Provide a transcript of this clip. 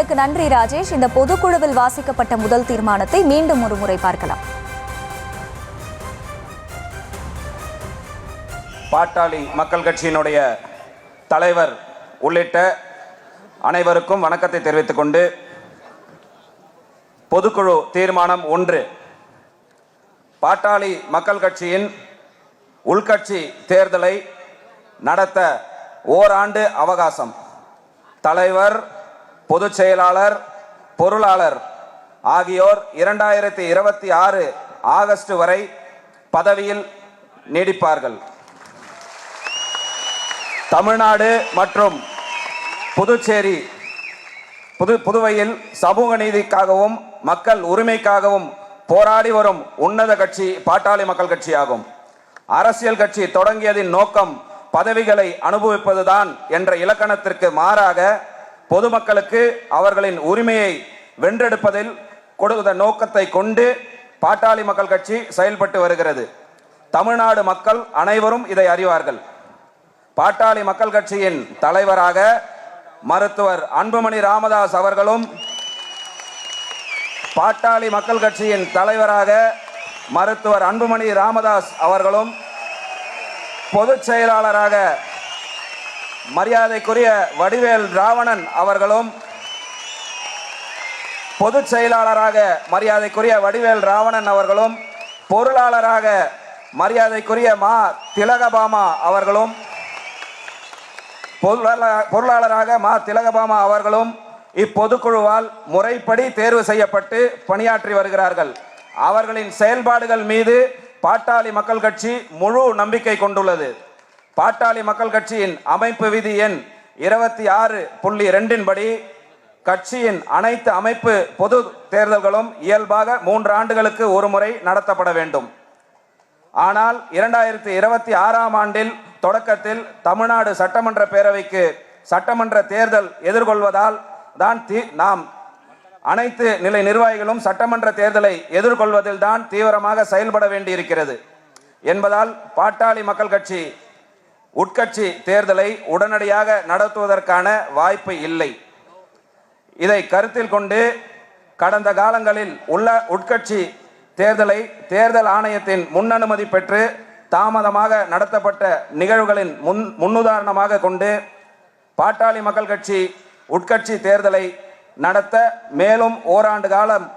விவரங்களுக்கு நன்றி ராஜேஷ். இந்த பொதுக்குழுவில் வாசிக்கப்பட்ட முதல் தீர்மானத்தை மீண்டும் ஒரு முறை பார்க்கலாம். பாட்டாளி மக்கள் கட்சியினுடைய தலைவர் உள்ளிட்ட அனைவருக்கும் வணக்கத்தை தெரிவித்துக் கொண்டு, பொதுக்குழு தீர்மானம் 1, பாட்டாளி மக்கள் கட்சியின் உள்கட்சி தேர்தலை நடத்த ஓராண்டு அவகாசம். தலைவர், பொதுச் செயலாளர், பொருளாளர் ஆகியோர் 2026 ஆகஸ்ட் வரை பதவியில் நீடிப்பார்கள். தமிழ்நாடு மற்றும் புதுவையில் சமூக நீதிக்காகவும் மக்கள் உரிமைக்காகவும் போராடி வரும் உன்னத கட்சி பாட்டாளி மக்கள் கட்சியாகும். அரசியல் கட்சி தொடங்கியதின் நோக்கம் பதவிகளை அனுபவிப்பதுதான் என்ற இலக்கணத்திற்கு மாறாக பொதுமக்களுக்கு அவர்களின் உரிமையை வென்றெடுப்பதில் கொடுத்த நோக்கத்தை கொண்டு பாட்டாளி மக்கள் கட்சி செயல்பட்டு வருகிறது. தமிழ்நாடு மக்கள் அனைவரும் இதை அறிவார்கள். பாட்டாளி மக்கள் கட்சியின் தலைவராக மருத்துவர் அன்புமணி ராமதாஸ் அவர்களும், பாட்டாளி மக்கள் கட்சியின் தலைவராக மருத்துவர் அன்புமணி ராமதாஸ் அவர்களும், பொதுச் செயலாளராக மரியாதைக்குரிய வடிவேல் ராவணன் அவர்களும், பொதுச் செயலாளராக மரியாதைக்குரிய வடிவேல் ராவணன் அவர்களும், பொருளாளராக மரியாதைக்குரிய மா திலகபாமா அவர்களும், பொருளாளராக மா திலகபாமா அவர்களும் இப்பொதுக்குழுவால் முறைப்படி தேர்வு செய்யப்பட்டு பணியாற்றி வருகிறார்கள். அவர்களின் செயல்பாடுகள் மீது பாட்டாளி மக்கள் கட்சி முழு நம்பிக்கை கொண்டுள்ளது. பாட்டாளி மக்கள் கட்சியின் அமைப்பு விதி எண் 26.2 படி கட்சியின் அனைத்து அமைப்பு பொது தேர்தல்களும் இயல்பாக 3 ஆண்டுகளுக்கு ஒரு முறை நடத்தப்பட வேண்டும். ஆனால் 2026 ஆண்டில் தொடக்கத்தில் தமிழ்நாடு சட்டமன்ற பேரவைக்கு சட்டமன்ற தேர்தல் எதிர்கொள்வதால் தான் நாம் அனைத்து நிலை நிர்வாகிகளும் சட்டமன்ற தேர்தலை எதிர்கொள்வதில் தான் தீவிரமாக செயல்பட வேண்டியிருக்கிறது என்பதால் பாட்டாளி மக்கள் கட்சி உட்கட்சி தேர்தலை உடனடியாக நடத்துவதற்கான வாய்ப்பு இல்லை. இதை கருத்தில் கொண்டு கடந்த காலங்களில் உள்ள உட்கட்சி தேர்தலை தேர்தல் ஆணையத்தின் முன்னனுமதி பெற்று தாமதமாக நடத்தப்பட்ட நிகழ்வுகளின் முன்னுதாரணமாக கொண்டு பாட்டாளி மக்கள் கட்சி உட்கட்சி தேர்தலை நடத்த மேலும் ஓராண்டு காலம்